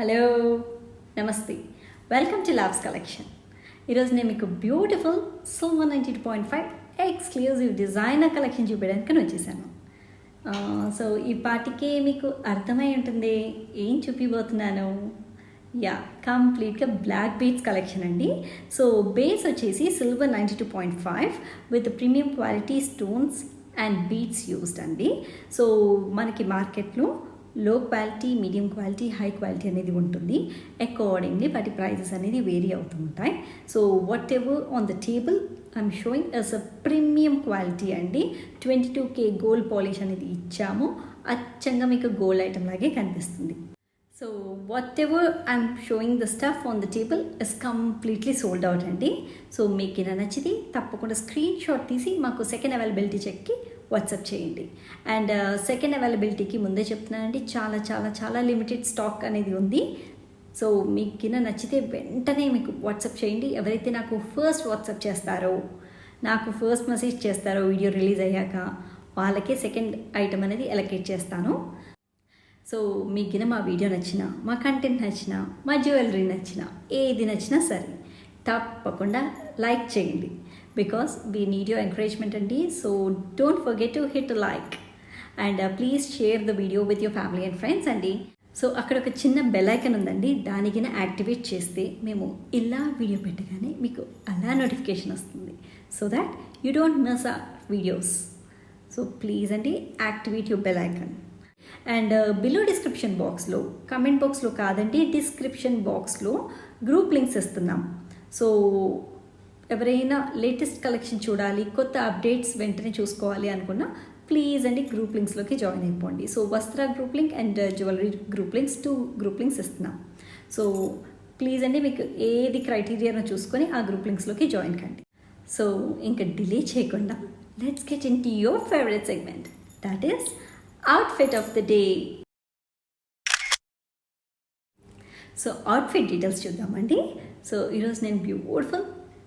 Hello నమస్తే, welcome to labs collection. ఈరోజు నేను మీకు beautiful Soma 92.5 exclusive designer collection చూపించడానికి వచ్చేసాను. సో ఈ పాటికే మీకు అర్థమై ఉంటుంది ఏం చూపిపోతున్నాను. కంప్లీట్గా బ్లాక్ బీడ్స్ కలెక్షన్ అండి. సో బేస్ వచ్చేసి silver 92.5 with premium quality stones and beads used అండి. సో మనకి మార్కెట్లో లో quality, medium quality, high quality అనేది ఉంటుంది. అకార్డింగ్లీ వాటి ప్రైజెస్ అనేది వేరీ అవుతూ ఉంటాయి. So what ever on the table I'm showing as a premium quality అండి. 22K గోల్డ్ పాలిష్ అనేది ఇచ్చాము. అచ్చంగా మీకు గోల్డ్ ఐటమ్ లాగే కనిపిస్తుంది. So what ever I'm showing the stuff on the table is completely sold out అండి. So మీకు ఇలా నచ్చితే తప్పకుండా స్క్రీన్ షాట్ తీసి మాకు సెకండ్ అవైలబిలిటీ చెక్కి వాట్సాప్ చేయండి. అండ్ సెకండ్ అవైలబిలిటీకి ముందే చెప్తున్నానండి, చాలా చాలా చాలా లిమిటెడ్ స్టాక్ అనేది ఉంది. సో మీకు కింద నచ్చితే వెంటనే మీకు వాట్సాప్ చేయండి. ఎవరైతే నాకు ఫస్ట్ వాట్సాప్ చేస్తారో, నాకు ఫస్ట్ మెసేజ్ చేస్తారో వీడియో రిలీజ్ అయ్యాక, వాళ్ళకే సెకండ్ ఐటమ్ అనేది అలొకేట్ చేస్తాను. సో మీకు మా వీడియో నచ్చినా, మా కంటెంట్ నచ్చినా, మా జ్యువెలరీ నచ్చినా, ఏది నచ్చినా సరే తప్పకుండా లైక్ చేయండి. Because we need your encouragement అండి. So don't forget to hit like and please share the video with your family and friends అండి. సో అక్కడ ఒక చిన్న బెల్ ఐకాన్ ఉందండి, దానికి యాక్టివేట్ చేస్తే మేము ఇలా వీడియో పెట్టగానే మీకు అలా నోటిఫికేషన్ వస్తుంది. So that you don't miss our videos. So please అండి activate your bell icon. And below description బాక్స్లో, కమెంట్ బాక్స్లో కాదండి, డిస్క్రిప్షన్ బాక్స్లో గ్రూప్ లింక్స్ ఇస్తున్నాం. సో ఎవరైనా లేటెస్ట్ కలెక్షన్ చూడాలి, కొత్త అప్డేట్స్ వెంటనే చూసుకోవాలి అనుకున్నా ప్లీజ్ అండి గ్రూప్ లింక్స్లోకి జాయిన్ అయిపోండి. So Vastra group link and jewellery group links, 2 group links ఇస్తున్నాం. సో ప్లీజ్ అండి మీకు ఏది క్రైటీరియానో చూసుకొని ఆ గ్రూప్ లింక్స్లోకి జాయిన్ కండి. సో ఇంకా డిలే చేయకుండా let's get into your favourite segment, that is outfit of the day. So outfit details చూద్దామండి. సో ఈరోజు నేను beautiful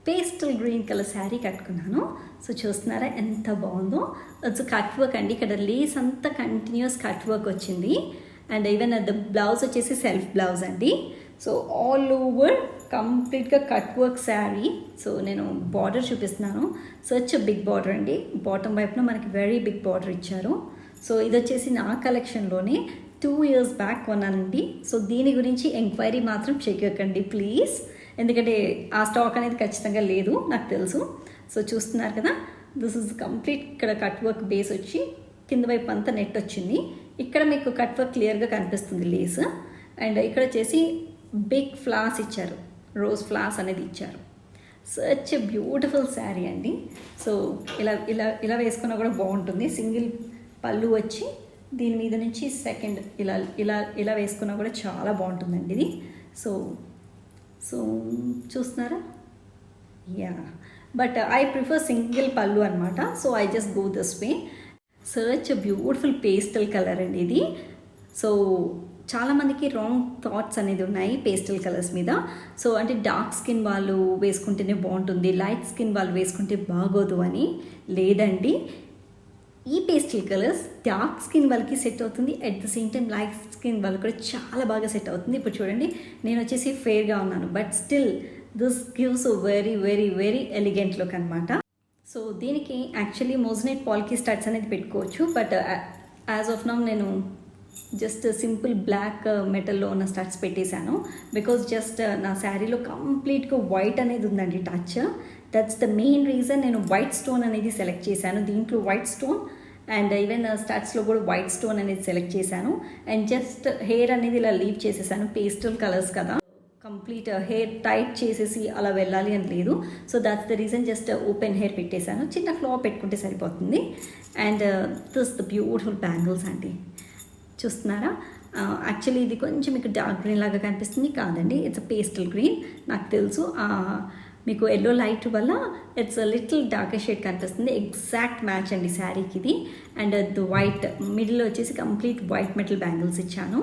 pastel green colour sari కట్టుకున్నాను. సో చూస్తున్నారా ఎంత బాగుందో. ఇట్స్ కట్ వర్క్ అండి, ఇక్కడ లేస్ అంతా కంటిన్యూస్ కట్ వర్క్ వచ్చింది. అండ్ ఈవెన్ ద బ్లౌజ్ వచ్చేసి సెల్ఫ్ బ్లౌజ్ అండి. సో ఆల్ ఓవర్ కంప్లీట్గా కట్ వర్క్ శారీ. సో నేను బార్డర్ చూపిస్తున్నాను. సచ్ బిగ్ బార్డర్ అండి, బాటమ్ వైపున మనకి వెరీ బిగ్ బార్డర్ ఇచ్చారు. సో ఇది వచ్చేసి నా కలెక్షన్లోనే 2 years బ్యాక్ కొన్నానండి. సో దీని గురించి ఎంక్వైరీ మాత్రం చేయకండి ప్లీజ్, ఎందుకంటే ఆ స్టాక్ అనేది ఖచ్చితంగా లేదు నాకు తెలుసు. సో చూస్తున్నారు కదా, దిస్ ఇస్ కంప్లీట్. ఇక్కడ కట్ వర్క్ బేస్ వచ్చి కింద వైపు అంతా నెట్ వచ్చింది. ఇక్కడ మీకు కట్ వర్క్ క్లియర్గా కనిపిస్తుంది లేస్. అండ్ ఇక్కడ వచ్చేసి బిగ్ ఫ్లాస్ ఇచ్చారు, రోజ్ ఫ్లాస్ అనేది ఇచ్చారు. సచ్ ఎ బ్యూటిఫుల్ శారీ అండి. సో ఇలా ఇలా ఇలా వేసుకున్నా కూడా బాగుంటుంది. సింగిల్ పళ్ళు వచ్చి దీని మీద నుంచి సెకండ్ ఇలా ఇలా ఇలా వేసుకున్నా కూడా చాలా బాగుంటుందండి ఇది. సో సో చూస్తున్నారా, బట్ ఐ ప్రిఫర్ సింగిల్ పళ్ళు అనమాట. So I just go this way. Such beautiful pastel colour అండి ఇది. సో చాలామందికి రాంగ్ థాట్స్ అనేది ఉన్నాయి పేస్టల్ కలర్స్ మీద. సో అంటే డార్క్ స్కిన్ వాళ్ళు వేసుకుంటేనే బాగుంటుంది, లైట్ స్కిన్ వాళ్ళు వేసుకుంటే బాగోదు అని. లేదండి, ఈ పేస్టల్ కలర్స్ డార్క్ స్కిన్ వాళ్ళకి సెట్ అవుతుంది, at the same time light skin వాళ్ళకి కూడా చాలా బాగా సెట్ అవుతుంది. ఇప్పుడు చూడండి, నేను వచ్చేసి ఫెయిర్గా ఉన్నాను, but still this gives very very very elegant look అనమాట. సో దీనికి యాక్చువల్లీ మోజనైట్ పాల్కీ స్టడ్స్ అనేది పెట్టుకోవచ్చు, బట్ యాజ్ ఆఫ్ నౌ నేను జస్ట్ సింపుల్ బ్లాక్ మెటల్లో ఉన్న స్టడ్స్ పెట్టేశాను. బికాజ్ జస్ట్ నా శారీలో కంప్లీట్గా వైట్ అనేది ఉందండి touch. That's the main reason నేను వైట్ స్టోన్ అనేది సెలెక్ట్ చేశాను. దీంట్లో వైట్ స్టోన్ అండ్ ఈవెన్ స్టడ్స్లో కూడా వైట్ స్టోన్ అనేది సెలెక్ట్ చేశాను. అండ్ జస్ట్ హెయిర్ అనేది ఇలా లీవ్ చేసేసాను. పేస్టల్ కలర్స్ కదా, కంప్లీట్ హెయిర్ టైట్ చేసేసి అలా వెళ్ళాలి అని లేదు. So that's the reason, just open hair పెట్టేశాను. చిన్న క్లా పెట్టుకుంటే సరిపోతుంది. And this the beautiful bangles అండి. చూస్తున్నారా, యాక్చువల్లీ ఇది కొంచెం మీకు డార్క్ గ్రీన్ లాగా కనిపిస్తుంది, కాదండి ఇట్స్ అ పేస్టల్ గ్రీన్. నాకు తెలుసు మీకు ఎల్లో లైట్ వల్ల ఇట్స్ లిటిల్ డార్క్ షేడ్ కనిపిస్తుంది. ఎగ్జాక్ట్ మ్యాచ్ అండి శారీకి ఇది. అండ్ ద వైట్ మిడిల్ వచ్చేసి కంప్లీట్ వైట్ మెటల్ బ్యాంగిల్స్ ఇచ్చాను,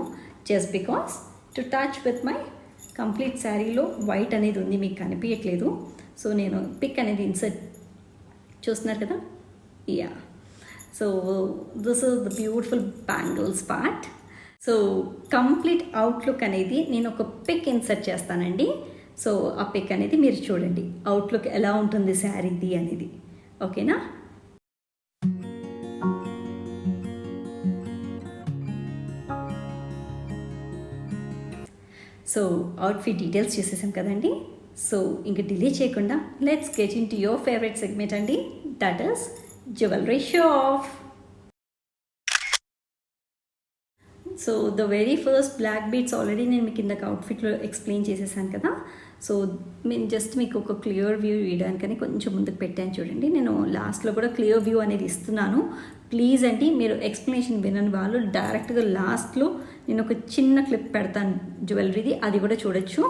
just because to touch with my complete శారీలో వైట్ అనేది ఉంది, మీకు కనిపించట్లేదు. సో నేను పిక్ అనేది ఇన్సర్ట్ చూస్తున్నారు కదా. So this is the beautiful bangles part. So complete outlook అనేది నేను ఒక పిక్ ఇన్సర్ట్ చేస్తానండి. సో ఆ పిక్ అనేది మీరు చూడండి, అవుట్లుక్ ఎలా ఉంటుంది శారీది అనేది. ఓకేనా? సో అవుట్ఫిట్ డీటెయిల్స్ చూసేసాం కదండి. సో ఇంకా డిలే చేయకుండా let's get into your favourite segment అండి, that is jewellery show off. So the very first black beads already నేను మీకు ఇందాక అవుట్ఫిట్లో ఎక్స్ప్లెయిన్ చేసేసాను కదా. సో నేను జస్ట్ మీకు ఒక క్లియర్ వ్యూ ఇవ్వడానికని కొంచెం ముందుకు పెట్టాను చూడండి. నేను లాస్ట్లో కూడా క్లియర్ వ్యూ అనేది ఇస్తున్నాను. ప్లీజ్ అండి, మీరు ఎక్స్ప్లెనేషన్ వినని వాళ్ళు డైరెక్ట్గా లాస్ట్లో నేను ఒక చిన్న క్లిప్ పెడతాను జ్యువెలరీది, అది కూడా చూడొచ్చు.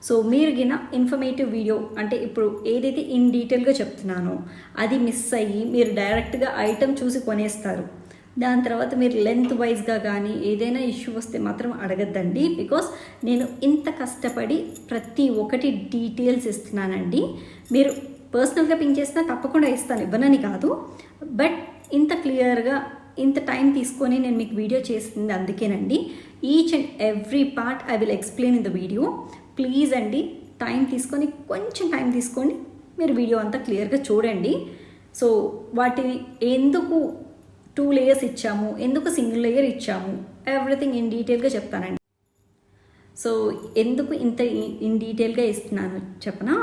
సో మీరు గిన ఇన్ఫర్మేటివ్ వీడియో అంటే ఇప్పుడు ఏదైతే ఇన్ డీటెయిల్గా చెప్తున్నానో అది మిస్ అయ్యి మీరు డైరెక్ట్గా ఐటమ్ చూసి కొనేస్తారు. దాని తర్వాత మీరు లెంత్ వైజ్గా కానీ ఏదైనా ఇష్యూ వస్తే మాత్రం అడగద్దండి. బికాస్ నేను ఇంత కష్టపడి ప్రతి ఒక్కటి డీటెయిల్స్ ఇస్తున్నానండి. మీరు పర్సనల్గా పింక్ చేసినా తప్పకుండా ఇస్తాను, ఇవ్వనని కాదు. బట్ ఇంత క్లియర్గా ఇంత టైం తీసుకొని నేను మీకు వీడియో చేసింది అందుకేనండి. Each and every part I will explain in the video. Please అండి, టైం తీసుకొని కొంచెం టైం తీసుకొని మీరు వీడియో అంతా క్లియర్గా చూడండి. సో వాటిని ఎందుకు 2 లేయర్స్ ఇచ్చాము, ఎందుకు సింగిల్ లేయర్ ఇచ్చాము, ఎవ్రీథింగ్ ఇన్ డీటెయిల్గా చెప్తానండి. సో ఎందుకు ఇంత ఇన్ డీటెయిల్గా ఇస్తున్నాను చెప్పనా?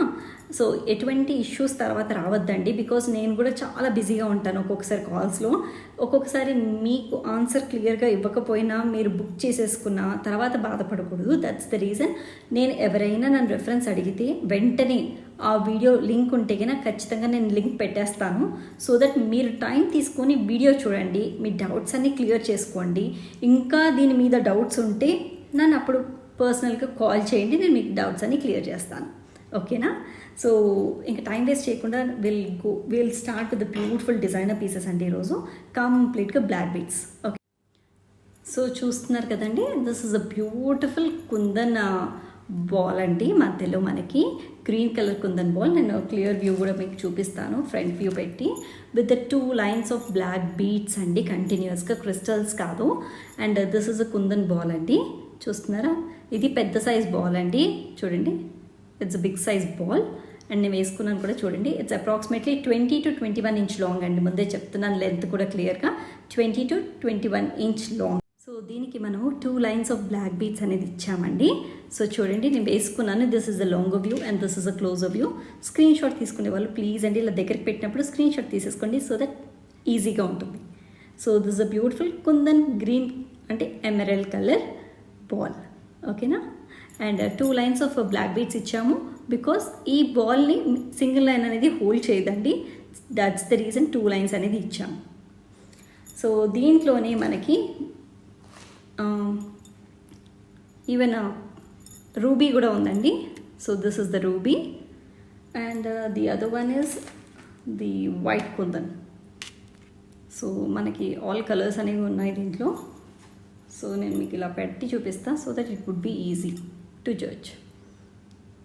సో ఎటువంటి ఇష్యూస్ తర్వాత రావద్దండి. బికాజ్ నేను కూడా చాలా బిజీగా ఉంటాను ఒక్కొక్కసారి కాల్స్లో. ఒక్కొక్కసారి మీకు ఆన్సర్ క్లియర్గా ఇవ్వకపోయినా మీరు బుక్ చేసేసుకున్న తర్వాత బాధపడకూడదు. That's the reason. నేను ఎవరైనా నన్ను రెఫరెన్స్ అడిగితే వెంటనే ఆ వీడియో లింక్ ఉంటే కన్నా ఖచ్చితంగా నేను లింక్ పెట్టేస్తాను. సో దట్ మీరు టైం తీసుకొని వీడియో చూడండి, మీ డౌట్స్ అన్నీ క్లియర్ చేసుకోండి. ఇంకా దీని మీద డౌట్స్ ఉంటే నన్ను అప్పుడు పర్సనల్గా కాల్ చేయండి, నేను మీకు డౌట్స్ అన్ని క్లియర్ చేస్తాను. ఓకేనా? సో ఇంకా టైం వేస్ట్ చేయకుండా will start with the beautiful designer pieces అండి. ఈరోజు కంప్లీట్గా బ్లాక్ బీడ్స్. ఓకే, సో చూస్తున్నారు కదండి, this is a beautiful kundan ball అండి. మధ్యలో మనకి గ్రీన్ కలర్ కుందన్ బాల్. నేను క్లియర్ వ్యూ కూడా మీకు చూపిస్తాను, ఫ్రంట్ వ్యూ పెట్టి, with the 2 lines of black beads అండి, కంటిన్యూస్గా, క్రిస్టల్స్ కాదు. And this is a kundan ball అండి. చూస్తున్నారా, ఇది పెద్ద సైజ్ బాల్ అండి. చూడండి, it's a big size ball. And నేను వేసుకున్నాను కూడా చూడండి. It's approximately 20 to 21 inch long అండి. ముందే చెప్తున్నాను లెంత్ కూడా క్లియర్గా, 20 to 21 ఇంచ్ లాంగ్. సో దీనికి మనం 2 లైన్స్ ఆఫ్ బ్లాక్ బీడ్స్ అనేది ఇచ్చామండి. సో చూడండి, నేను వేసుకున్నాను. This is a longer view and this is a closer view. Screen shot తీసుకునే వాళ్ళు ప్లీజ్ అండి ఇలా దగ్గరికి పెట్టినప్పుడు స్క్రీన్ షాట్ తీసేసుకోండి, సో దట్ ఈజీగా ఉంటుంది. So this is a beautiful kundan green అంటే ఎమరల్డ్ కలర్ బాల్. ఓకేనా? And 2 lines of black beads ఇచ్చాము బికాస్ ఈ బాల్ని సింగిల్ లైన్ అనేది హోల్డ్ చేయదండి. దట్స్ ద రీజన్ 2 లైన్స్ అనేది ఇచ్చాము. సో దీంట్లోనే మనకి ఈవెన్ రూబీ కూడా ఉందండి. So this is the ruby and the other one is the white kundan. So మనకి ఆల్ కలర్స్ అనేవి ఉన్నాయి దీంట్లో. సో నేను మీకు ఇలా పెట్టి చూపిస్తాను so that it would be easy to judge.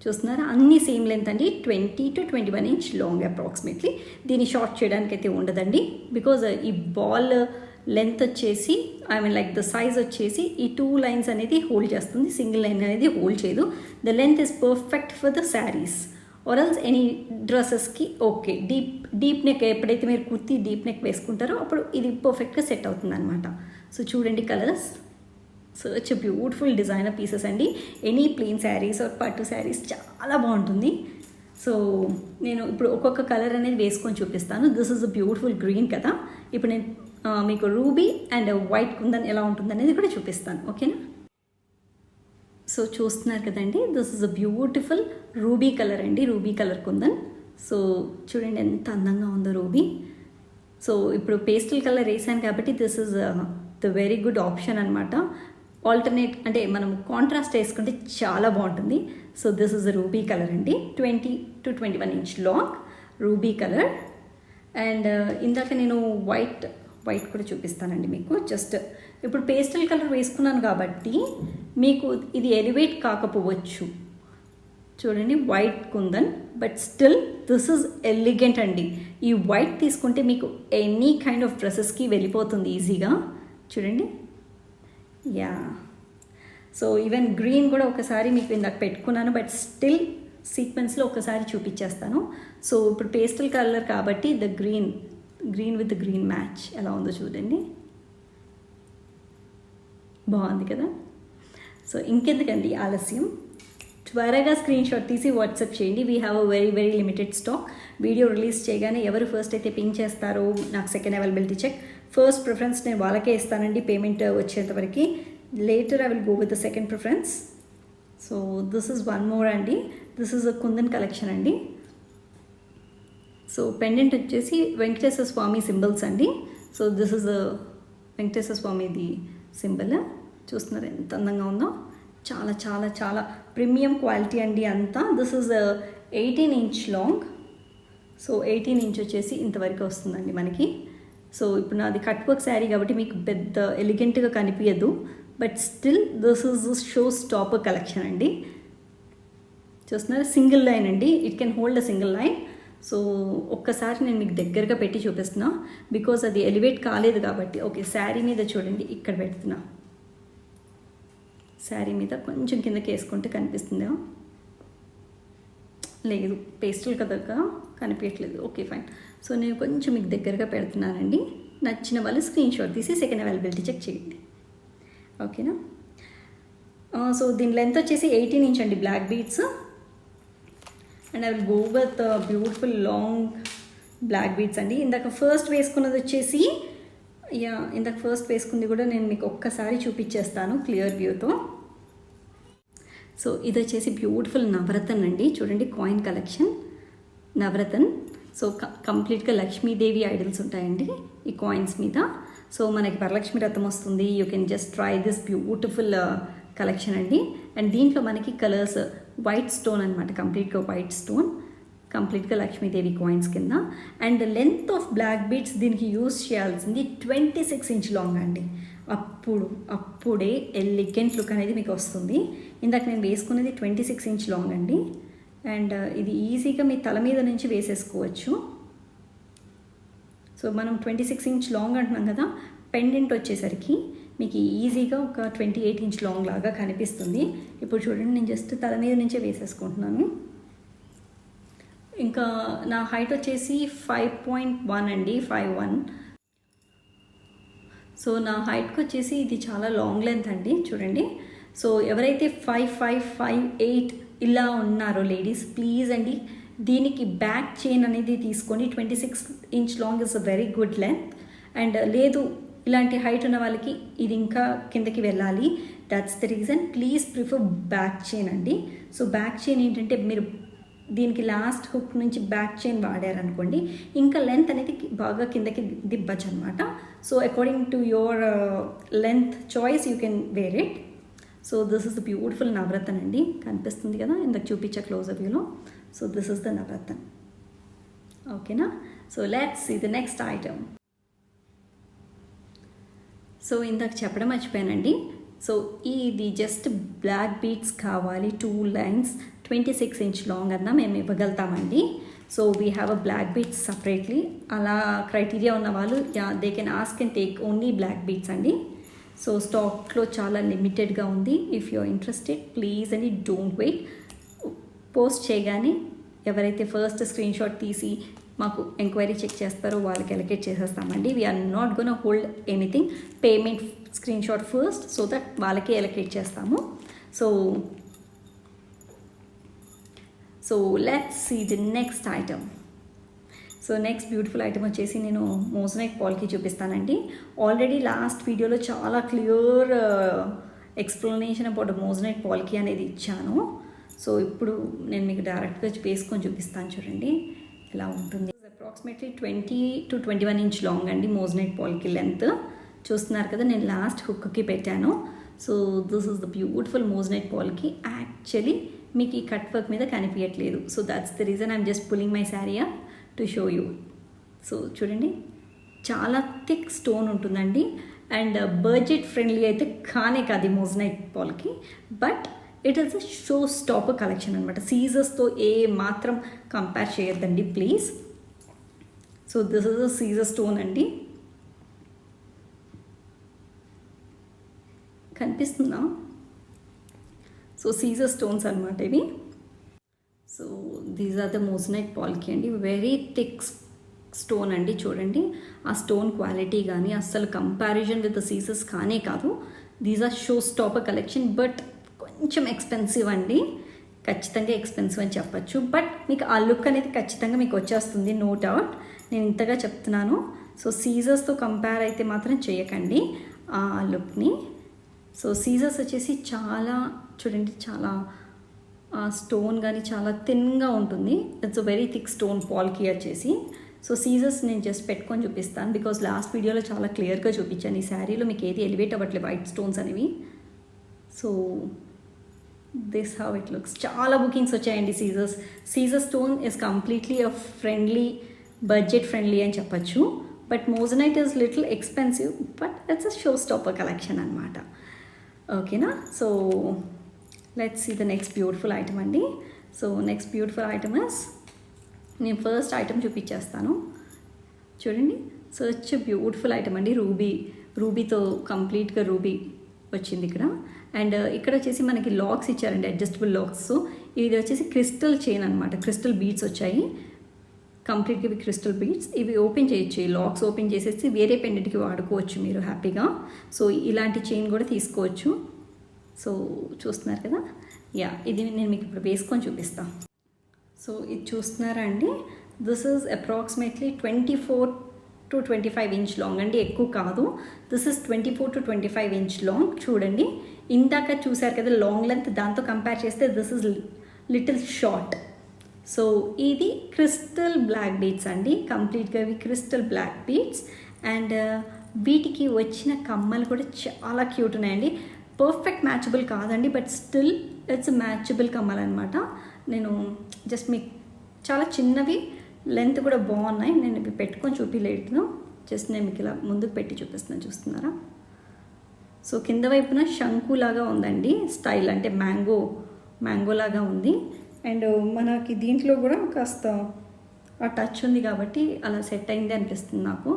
చూస్తున్నారా, అన్నీ సేమ్ లెంత్ అండి, 20 to 21 ఇంచ్ లాంగ్ అప్రాక్సిమేట్లీ. దీన్ని షార్ట్ చేయడానికి అయితే ఉండదండి బికాజ్ ఈ బాల్ లెంత్ వచ్చేసి లైక్ ద సైజ్ వచ్చేసి ఈ 2 లైన్స్ అనేది హోల్డ్ చేస్తుంది, సింగిల్ లైన్ అనేది హోల్డ్ చేయదు. The length is perfect for the saris or else any డ్రెస్సెస్కి. ఓకే, డీప్ నెక్ ఎప్పుడైతే మీరు కుర్తీ డీప్ నెక్ వేసుకుంటారో అప్పుడు ఇది పర్ఫెక్ట్గా సెట్ అవుతుంది అనమాట. సో చూడండి colours, such beautiful designer pieces అండి. ఎనీ ప్లెయిన్ శారీస్ ఆర్ పట్టు శారీస్ చాలా బాగుంటుంది. సో నేను ఇప్పుడు ఒక్కొక్క కలర్ అనేది వేసుకొని చూపిస్తాను. This is a beautiful green కదా. ఇప్పుడు నేను మీకు రూబీ అండ్ వైట్ కుందన్ ఎలా ఉంటుంది అనేది కూడా చూపిస్తాను. ఓకేనా? సో చూస్తున్నారు కదండి, this is a beautiful ruby colour అండి, రూబీ కలర్ కుందన్. సో చూడండి ఎంత అందంగా ఉందో రూబీ. సో ఇప్పుడు పేస్టల్ కలర్ వేసాను కాబట్టి this is the very good option అనమాట. ఆల్టర్నేట్ అంటే మనం కాంట్రాస్ట్ వేసుకుంటే చాలా బాగుంటుంది. So this is the ruby colour అండి, 20 to 21 inch long ruby colour. And ఇందాక నేను వైట్ కూడా చూపిస్తానండి మీకు. జస్ట్ ఇప్పుడు పేస్టల్ కలర్ వేసుకున్నాను కాబట్టి మీకు ఇది ఎలివేట్ కాకపోవచ్చు. చూడండి white kundan, but still this is elegant అండి. ఈ వైట్ తీసుకుంటే మీకు ఎనీ కైండ్ ఆఫ్ డ్రెస్సెస్కి వెళ్ళిపోతుంది ఈజీగా. చూడండి యా. సో ఈవెన్ గ్రీన్ కూడా ఒకసారి మీకు ఇందాక పెట్టుకున్నాను, బట్ స్టిల్ సీక్వెన్స్లో ఒకసారి చూపించేస్తాను. సో ఇప్పుడు పేస్టల్ కలర్ కాబట్టి the green with green match ఎలా ఉందో చూడండి, బాగుంది కదా. సో ఇంకెందుకండి ఆలస్యం, త్వరగా స్క్రీన్ షాట్ తీసి వాట్సాప్ చేయండి. We have a very very limited stock. Video release చేయగానే ఎవరు ఫస్ట్ అయితే పింక్ చేస్తారో నాకు second availability check, first preference నేను వాళ్ళకే ఇస్తానండి పేమెంట్ వచ్చేంతవరకు. Later I will go with the second preference. So this is one more అండి, this is a kundan collection అండి. సో పెండెంట్ వచ్చేసి వెంకటేశ్వర స్వామి సింబల్స్ అండి. సో దిస్ ఇస్ వెంకటేశ్వర స్వామిది సింబల్, చూస్తున్నారు ఎంత అందంగా ఉందో, చాలా చాలా చాలా ప్రీమియం క్వాలిటీ అండి అంతా. This is 18 inch long. So 18 inch వచ్చేసి ఇంతవరకు వస్తుందండి మనకి. సో ఇప్పుడు నాది కట్ వర్క్ శారీ కాబట్టి మీకు పెద్ద ఎలిగెంట్గా కనిపించదు, but still this is show stopper collection అండి. చూస్తున్నారు సింగిల్ లైన్ అండి, it can hold a single line. So ఒక్కసారి నేను మీకు దగ్గరగా పెట్టి చూపిస్తున్నా, బికాజ్ అది ఎలివేట్ కాలేదు కాబట్టి. ఓకే, శారీ మీద చూడండి, ఇక్కడ పెడుతున్నా, శారీ మీద కొంచెం కిందకి వేసుకుంటే కనిపిస్తుందా, లేదు పేస్టల్ కదా కనిపించట్లేదు. Okay fine. సో నేను కొంచెం మీకు దగ్గరగా పెడుతున్నానండి. నచ్చిన వాళ్ళు స్క్రీన్ షాట్ తీసి సెకండ్ అవైలబిలిటీ చెక్ చేయండి, ఓకేనా. సో దీని లెంత్ వచ్చేసి 18 ఇంచ్ అండి, black beads. And I will go with beautiful long black beads అండి. ఇందాక ఫస్ట్ వేసుకున్నది వచ్చేసి, ఇందాక ఫస్ట్ వేసుకుంది కూడా నేను మీకు ఒక్కసారి చూపించేస్తాను క్లియర్ వ్యూతో. సో ఇది వచ్చేసి బ్యూటిఫుల్ నవరత్న్ అండి, చూడండి కాయిన్ కలెక్షన్ నవరత్న్. సో కంప్లీట్గా లక్ష్మీదేవి ఐడల్స్ ఉంటాయండి ఈ కాయిన్స్ మీద. సో మనకి వరలక్ష్మి రథం వస్తుంది. You can just try this beautiful collection అండి. అండ్ దీంట్లో మనకి కలర్స్ వైట్ స్టోన్ అనమాట, కంప్లీట్గా వైట్ స్టోన్, కంప్లీట్గా లక్ష్మీదేవి కాయిన్స్ కింద. And length of black beads దీనికి యూజ్ చేయాల్సింది 26 ఇంచ్ లాంగ్ అండి. అప్పుడే ఎలిగెంట్ లుక్ అనేది మీకు వస్తుంది. ఇందాక నేను వేసుకునేది 26 ఇంచ్ లాంగ్ అండి. అండ్ ఇది ఈజీగా మీ తల మీద నుంచి వేసేసుకోవచ్చు. సో మనం 26 ఇంచ్ లాంగ్ అంటున్నాం కదా, పెండెంట్ వచ్చేసరికి మీకు ఈజీగా ఒక 28 ఇంచ్ లాంగ్ లాగా కనిపిస్తుంది. ఇప్పుడు చూడండి, నేను జస్ట్ తల మీద నుంచే వేసేసుకుంటున్నాను. ఇంకా నా హైట్ వచ్చేసి 5.1 అండి, 5'1". సో నా హైట్కి వచ్చేసి ఇది చాలా లాంగ్ లెంత్ అండి, చూడండి. సో ఎవరైతే 5'5", 5'8" ఇలా ఉన్నారో లేడీస్, ప్లీజ్ అండి దీనికి బ్యాక్ చైన్ అనేది తీసుకొని 26 inch long is a very good length. And లేదు ఇలాంటి హైట్ ఉన్న వాళ్ళకి ఇది ఇంకా కిందకి వెళ్ళాలి, that's the reason. Please prefer back chain అండి. సో బ్యాక్ చైన్ ఏంటంటే మీరు దీనికి లాస్ట్ హుక్ నుంచి బ్యాక్ చైన్ వాడారనుకోండి, ఇంకా లెంత్ అనేది బాగా కిందకి దిబ్బచ్చు అనమాట. So according to your length choice you can wear it. So this is the beautiful Navratna అండి, కనిపిస్తుంది కదా ఇందాక చూపించే క్లోజర్ వ్యూలో. So this is the Navratna, ఓకేనా. So let's see the next item. So ఇందాక చెప్పడం మర్చిపోయానండి. సో ఇది జస్ట్ బ్లాక్ బీడ్స్ కావాలి, 2 లైన్స్ 26 ఇంచ్ లాంగ్ అన్నా మేము ఇవ్వగలుగుతామండి. So we have a black beads separately. అలా క్రైటీరియా ఉన్న వాళ్ళు they can ask and take only black beads అండి. సో స్టాక్లో చాలా లిమిటెడ్గా ఉంది. If you are interested please అండి డోంట్ వెయిట్. పోస్ట్ చేయగానే ఎవరైతే ఫస్ట్ స్క్రీన్ షాట్ తీసి మాకు ఎంక్వైరీ చెక్ చేస్తారో వాళ్ళకి ఎలకేట్ చేసేస్తామండి. We are not gonna hold anything, payment screen shot first so that వాళ్ళకి ఎలకేట్ చేస్తాము. So let's see the next item. So next beautiful item వచ్చేసి నేను మోజనైక్ పాల్కి చూపిస్తానండి. ఆల్రెడీ లాస్ట్ వీడియోలో చాలా clear explanation about moissanite palki అనేది ఇచ్చాను. సో ఇప్పుడు నేను మీకు డైరెక్ట్గా వేసుకొని చూపిస్తాను, చూడండి ఎలా ఉంటుంది. అప్రాక్సిమేట్లీ 20 to 21 ఇంచ్ లాంగ్ అండి మోజనైక్ పాల్కి లెంత్. చూస్తున్నారు కదా, నేను లాస్ట్ హుక్కి పెట్టాను. So this is the beautiful moissanite palki. Actually మీకు ఈ కట్ వర్క్ మీద కనిపించట్లేదు. So that's the reason I'm just pulling my sari up to show you. So చూడండి చాలా థిక్ స్టోన్ ఉంటుందండి. అండ్ బడ్జెట్ ఫ్రెండ్లీ అయితే కానే కాదు moissanite palki, but it is a show stopper collection అనమాట. సీజర్స్తో ఏ మాత్రం కంపేర్ చేయొద్దండి please. So this is a caesar stone అండి. కనిపిస్తుందా? సో సీజర్ స్టోన్స్ అనమాట ఇవి. So these are the moissanite palki అండి. వెరీ థిక్ స్టోన్ అండి. చూడండి ఆ స్టోన్ క్వాలిటీ కానీ అస్సలు కంపారిజన్ విత్ ద సీజర్స్ కానే కాదు. These are show stopper collection, but కొంచెం ఎక్స్పెన్సివ్ అండి. ఖచ్చితంగా ఎక్స్పెన్సివ్ అని చెప్పచ్చు, బట్ మీకు ఆ లుక్ అనేది ఖచ్చితంగా మీకు వచ్చేస్తుంది, నో డౌట్. నేను ఇంతగా చెప్తున్నాను. సో సీజర్స్తో కంపేర్ అయితే మాత్రం చేయకండి ఆ లుక్ని. సో సీజర్స్ వచ్చేసి చాలా చూడండి, చాలా స్టోన్ కానీ చాలా థిన్గా ఉంటుంది. It's a very thick stone palki వచ్చేసి. సో సీజర్స్ నేను జస్ట్ పెట్టుకొని చూపిస్తాను, బికాజ్ లాస్ట్ వీడియోలో చాలా క్లియర్గా చూపించాను. ఈ శారీలో మీకు ఏది ఎలివేట్ అవ్వట్లేదు వైట్ స్టోన్స్ అనేవి. So this how it looks. చాలా బుకింగ్స్ వచ్చాయండి caesar stone is completely a friendly, budget friendly అని చెప్పచ్చు. But moissanite is little expensive, but it's a show stopper collection అనమాట. ఓకేనా? So let's see the next beautiful item అండి. So next beautiful item is, నేను first item చూపించేస్తాను చూడండి. Such beautiful item అండి. రూబీతో కంప్లీట్గా రూబీ వచ్చింది ఇక్కడ. అండ్ ఇక్కడ వచ్చేసి మనకి లాక్స్ ఇచ్చారండి, అడ్జస్టబుల్ లాక్స్. సో ఇది వచ్చేసి క్రిస్టల్ చైన్ అనమాట. క్రిస్టల్ బీడ్స్ వచ్చాయి కంప్లీట్గా. ఇవి క్రిస్టల్ బీడ్స్. ఇవి ఓపెన్ చేయొచ్చు, ఈ లాక్స్ ఓపెన్ చేసేసి వేరే పెండెంట్కి వాడుకోవచ్చు మీరు హ్యాపీగా. సో ఇలాంటి చైన్ కూడా తీసుకోవచ్చు. సో చూస్తున్నారు కదా, యా ఇది నేను మీకు ఇప్పుడు వేసుకొని చూపిస్తాను. సో ఇది చూస్తున్నారా అండి, this is approximately 24 to 25 inch long అండి, ఎక్కువ కాదు. This is 24 to 25 inch long. చూడండి ఇందాక చూసారు కదా లాంగ్ లెంత్, దాంతో కంపేర్ చేస్తే this is little short. So ఇది క్రిస్టల్ బ్లాక్ బీడ్స్ అండి, కంప్లీట్గా ఇవి క్రిస్టల్ బ్లాక్ బీడ్స్. అండ్ వీటికి వచ్చిన కమ్మలు కూడా చాలా క్యూట్ ఉన్నాయండి. పర్ఫెక్ట్ మ్యాచబుల్ కాదండి, బట్ స్టిల్ ఇట్స్ మ్యాచబుల్ కమ్మలు అనమాట. నేను జస్ట్ మీకు చాలా చిన్నవి, లెంత్ కూడా బాగున్నాయి. నేను ఇవి పెట్టుకొని చూపించలేదు, జస్ట్ నేను మీకు ఇలా ముందుకు పెట్టి చూపిస్తున్నాను, చూస్తున్నారా? సో కింద వైపున శంకులాగా ఉందండి స్టైల్, అంటే మ్యాంగో లాగా ఉంది. అండ్ మనకి దీంట్లో కూడా కాస్త ఆ టచ్ ఉంది కాబట్టి అలా సెట్ అయింది అనిపిస్తుంది నాకు.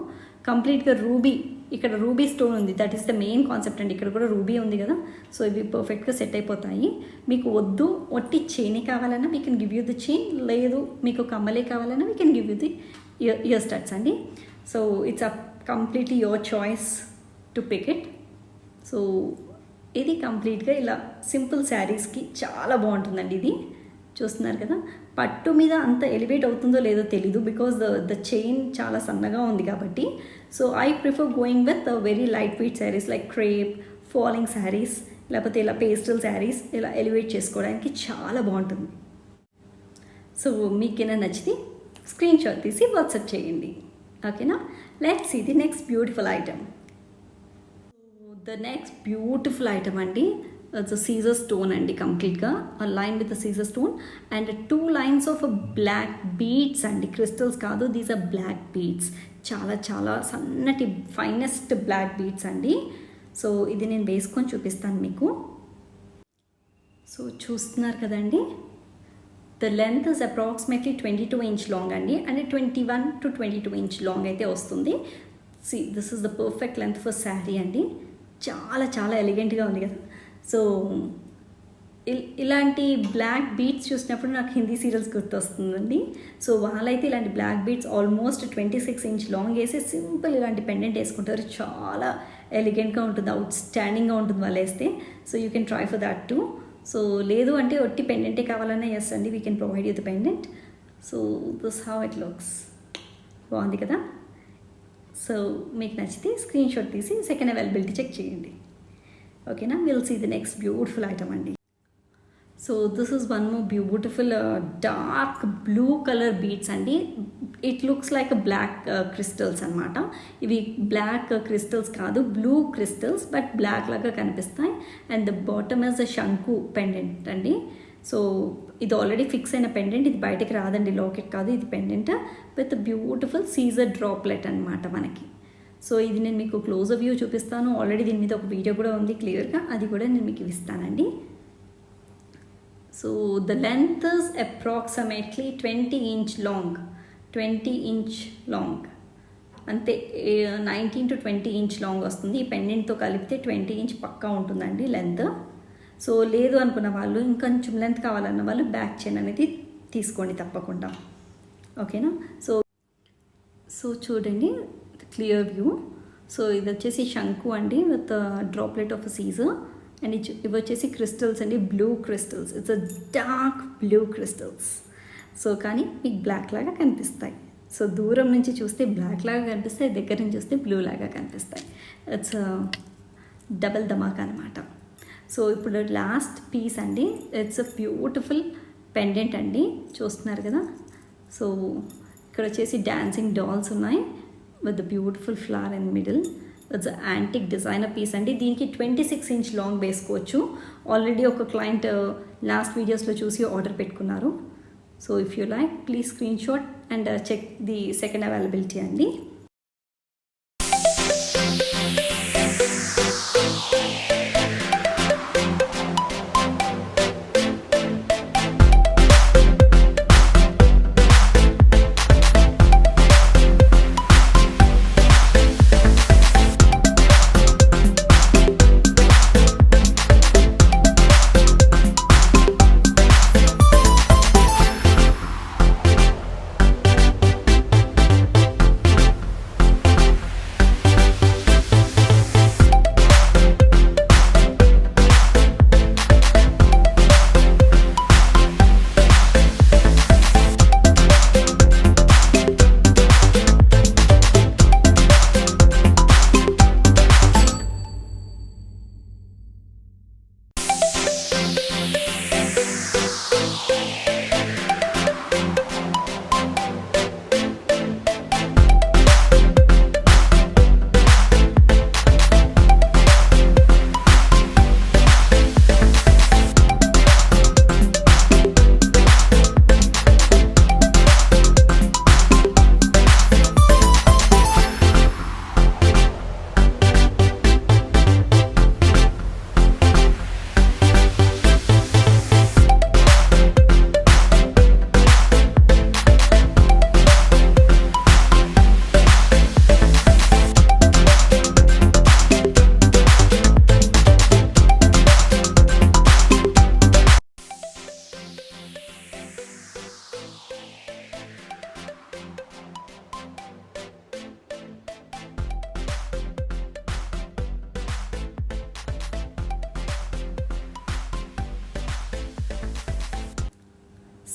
కంప్లీట్గా రూబీ, ఇక్కడ రూబీ స్టోన్ ఉంది, that is the main concept అండి. ఇక్కడ కూడా రూబీ ఉంది కదా, సో ఇవి పర్ఫెక్ట్గా సెట్ అయిపోతాయి. మీకు వద్దు ఒట్టి చైనే కావాలన్నా we can give you the chain, లేదు మీకు కమ్మలే కావాలన్నా we can give you the ear studs అండి. So it's a completely your choice to pick it. So ఇది కంప్లీట్గా ఇలా సింపుల్ శారీస్కి చాలా బాగుంటుందండి. ఇది చూస్తున్నారు కదా, పట్టు మీద అంత ఎలివేట్ అవుతుందో లేదో తెలీదు, బికాజ్ ద చైన్ చాలా సన్నగా ఉంది కాబట్టి. So I prefer going with very light weight saris like crepe, falling saris, లేకపోతే ఇలా పేస్టల్ శారీస్, ఇలా ఎలివేట్ చేసుకోవడానికి చాలా బాగుంటుంది. సో మీకేనా నచ్చితే స్క్రీన్ షాట్ తీసి వాట్సాప్ చేయండి, ఓకేనా? Let's see the next beautiful item. The next beautiful item అండి, it's a Caesar stone అండి, కంప్లీట్గా line with Caesar stone and 2 lines of black beads అండి, క్రిస్టల్స్ కాదు, దీస్ ఆర్ బ్లాక్ బీడ్స్. చాలా చాలా సన్నటి ఫైనెస్ట్ బ్లాక్ బీడ్స్ అండి. So ఇది నేను వేసుకొని చూపిస్తాను మీకు. సో చూస్తున్నారు కదండి, the length is approximately 22 inch long అండి, అండ్ 21 to 22 ఇంచ్ లాంగ్ అయితే వస్తుంది. See this is the perfect length for sari అండి. చాలా చాలా ఎలిగెంట్గా ఉంది కదా. సో ఇలాంటి బ్లాక్ బీడ్స్ చూసినప్పుడు నాకు హిందీ సీరియల్స్ గుర్తొస్తుందండి. సో వాళ్ళైతే ఇలాంటి black beads almost 26 inch long వేసి సింపుల్ ఇలాంటి పెండెంట్ వేసుకుంటారు. చాలా ఎలిగెంట్గా ఉంటుంది, అవుట్ స్టాండింగ్గా ఉంటుంది వాళ్ళు వేస్తే. So you can try for that too. So లేదు అంటే ఒట్టి పెండెంటే కావాలన్నా ఎస్ అండి, we can provide you the pendant. So this how it looks. బాగుంది కదా. సో మీకు నచ్చితే స్క్రీన్ షాట్ తీసి సెకండ్ అవైలబిలిటీ చెక్ చేయండి, ఓకేనా? Will see the next beautiful item అండి. So this is one more beautiful dark blue colour beads అండి. It looks like black crystals అనమాట. ఇవి బ్లాక్ క్రిస్టల్స్ కాదు, బ్లూ క్రిస్టల్స్, బట్ బ్లాక్ లాగా కనిపిస్తాయి. And the bottom is the shanku pendant అండి. So ఇది already fix అయిన పెండెంట్, ఇది బయటకి రాదండి, లాకెట్ కాదు, ఇది pendant with beautiful caesar droplet అనమాట మనకి. సో ఇది నేను మీకు క్లోజ్ వ్యూ చూపిస్తాను. ఆల్రెడీ దీని మీద ఒక వీడియో కూడా ఉంది క్లియర్గా, అది కూడా నేను మీకు ఇస్తానండి. So the length is approximately 20 inch long, 20 inch long అంతే 19 to 20 ఇంచ్ లాంగ్ వస్తుంది. ఈ పెండెంట్తో కలిపితే 20 ఇంచ్ పక్కా ఉంటుందండి లెంత్. సో లేదు అనుకున్న వాళ్ళు, ఇంకొంచెం లెంత్ కావాలన్న వాళ్ళు బ్యాక్ చైన్ అనేది తీసుకోండి తప్పకుండా. ఓకేనా? సో చూడండి క్లియర్ వ్యూ. సో ఇది వచ్చేసి శంకు అండి with droplet of Caesar. And ఇవి వచ్చేసి క్రిస్టల్స్ అండి, blue crystals. It's a dark blue crystals. So కానీ మీకు బ్లాక్ లాగా కనిపిస్తాయి. సో దూరం నుంచి చూస్తే బ్లాక్ లాగా కనిపిస్తాయి, దగ్గర నుంచి చూస్తే బ్లూ లాగా కనిపిస్తాయి. ఇట్స్ డబల్ ధమాకా అనమాట. సో ఇప్పుడు లాస్ట్ పీస్ అండి. ఇట్స్ అ బ్యూటిఫుల్ పెండెంట్ అండి, చూస్తున్నారు కదా. సో ఇక్కడ వచ్చేసి డాన్సింగ్ డాల్స్ ఉన్నాయి with the beautiful flower in middle. It's antique designer piece అండి. దీనికి 26 ఇంచ్ లాంగ్ వేసుకోవచ్చు. ఆల్రెడీ ఒక క్లయింట్ లాస్ట్ వీడియోస్లో చూసి ఆర్డర్ పెట్టుకున్నారు. So if you like please screenshot and check the second availability అండి.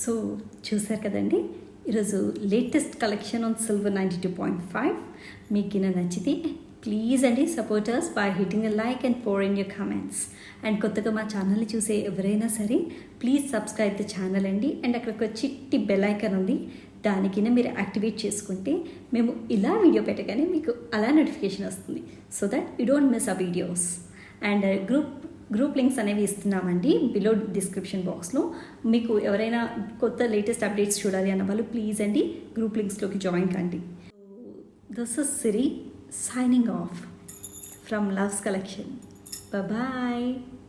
సో చూసారు కదండి, ఈరోజు లేటెస్ట్ కలెక్షన్ ఆన్ సిల్వర్ 92.5. మీకు నచ్చితే ప్లీజ్ అండి support us by hitting a like and pour in your comments. And కొత్తగా మా ఛానల్ని చూసే ఎవరైనా సరే ప్లీజ్ సబ్స్క్రైబ్ ద ఛానల్ అండి. అండ్ అక్కడ ఒక చిట్టి బెల్ ఐకాన్ ఉంది, దానికైనా మీరు యాక్టివేట్ చేసుకుంటే మేము ఇలా వీడియో పెట్టగానే మీకు అలా నోటిఫికేషన్ వస్తుంది. So that you don't miss ఆ వీడియోస్. అండ్ గ్రూప్ లింక్స్ అనేవి ఇస్తున్నామండి బిలో డిస్క్రిప్షన్ బాక్స్లో. మీకు ఎవరైనా కొత్త లేటెస్ట్ అప్డేట్స్ చూడాలి అన్న వాళ్ళు ప్లీజ్ అండి గ్రూప్ లింక్స్లోకి జాయిన్ కండి. This is Siri signing off from Love's Collection. Bye bye.